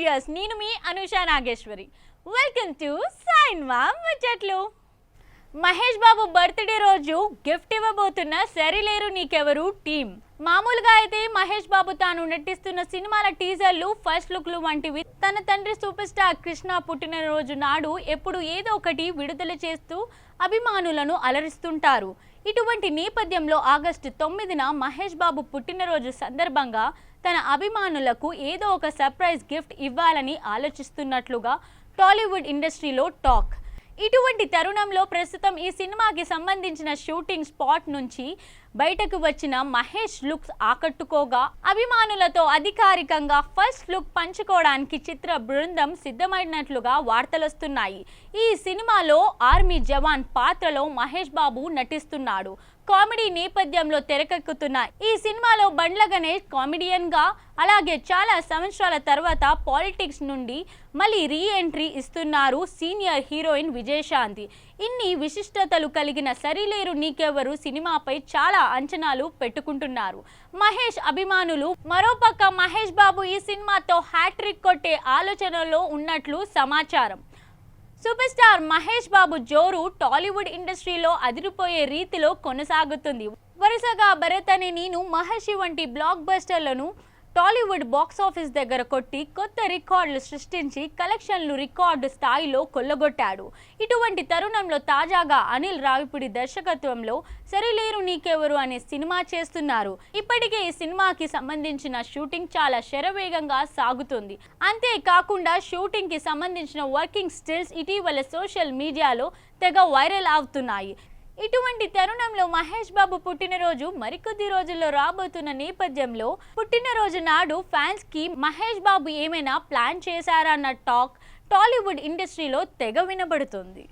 Viewers, నేను మీ Anusha Nageswari. Welcome to సైన్మా ముచ్చట్లు. Mahesh Babu birthday రోజు గిఫ్ట్ ఇవ్వబోతున్న సరిలేరు నీకెవరు టీం. మామూలుగా అయితే మహేష్ బాబు తాను నటిస్తున్న సినిమాల టీజర్లు, ఫస్ట్ లుక్లు వంటివి తన తండ్రి సూపర్ స్టార్ కృష్ణ పుట్టినరోజు నాడు ఎప్పుడు ఏదో ఒకటి విడుదల చేస్తూ అభిమానులను అలరిస్తుంటారు. ఇటువంటి నేపథ్యంలో ఆగస్టు 9న మహేష్ బాబు పుట్టినరోజు సందర్భంగా తన అభిమానులకు ఏదో ఒక సర్ప్రైజ్ గిఫ్ట్ ఇవ్వాలని ఆలోచిస్తున్నట్లుగా టాలీవుడ్ ఇండస్ట్రీలో టాక్. ఇటువంటి తరుణంలో ప్రస్తుతం ఈ సినిమాకి సంబంధించిన షూటింగ్ స్పాట్ నుంచి బయటకు వచ్చిన మహేష్ లుక్స్ ఆకట్టుకోగా అభిమానులతో అధికారికంగా ఫస్ట్ లుక్ పంచుకోవడానికి చిత్ర బృందం సిద్ధమైనట్లుగా వార్తలొస్తున్నాయి. ఈ సినిమాలో ఆర్మీ జవాన్ పాత్రలో మహేష్ బాబు నటిస్తున్నాడు. కామెడీ నేపథ్యంలో తెరకెక్కుతున్న ఈ సినిమాలో బండ్ల గణేష్ కామెడియన్ గా, అలాగే చాలా సంవత్సరాల తర్వాత పాలిటిక్స్ నుండి మళ్ళీ రీ ఎంట్రీ ఇస్తున్నారు సీనియర్ హీరోయిన్ విజయశాంతి. ఇన్ని విశిష్టతలు కలిగిన సరిలేరు నీకెవరు సినిమాపై చాలా అంచనాలు పెట్టుకుంటున్నారు మహేష్ అభిమానులు. మరోపక్క మహేష్ బాబు ఈ సినిమాతో హ్యాట్రిక్ కొట్టే ఆలోచనలో ఉన్నట్లు సమాచారం. సూపర్ స్టార్ మహేష్ బాబు జోరు టాలీవుడ్ ఇండస్ట్రీలో అదిరిపోయే రీతిలో కొనసాగుతుంది. వరుసగా భరత్ అనే నేను, మహర్షి వంటి బ్లాక్ బస్టర్లను టాలీవుడ్ బాక్స్ ఆఫీస్ దగ్గర కొట్టి కొత్త రికార్డులు సృష్టించి కలెక్షన్లు రికార్డు స్థాయిలో కొల్లగొట్టాడు. ఇటువంటి తరుణంలో తాజాగా అనిల్ రావిపూడి దర్శకత్వంలో సరిలేరు నీకెవరు అనే సినిమా చేస్తున్నారు. ఇప్పటికే ఈ సినిమాకి సంబంధించిన షూటింగ్ చాలా శరవేగంగా సాగుతుంది. అంతేకాకుండా షూటింగ్ కి సంబంధించిన వర్కింగ్ స్టిల్స్ ఇటీవల సోషల్ మీడియాలో తెగ వైరల్ అవుతున్నాయి. ఇటువంటి తరుణంలో మహేష్ బాబు పుట్టినరోజు మరికొద్ది రోజుల్లో రాబోతున్న నేపథ్యంలో పుట్టినరోజు నాడు ఫ్యాన్స్ కి మహేష్ బాబు ఏమైనా ప్లాన్ చేశారన్న టాక్ టాలీవుడ్ ఇండస్ట్రీలో తెగ వినబడుతుంది.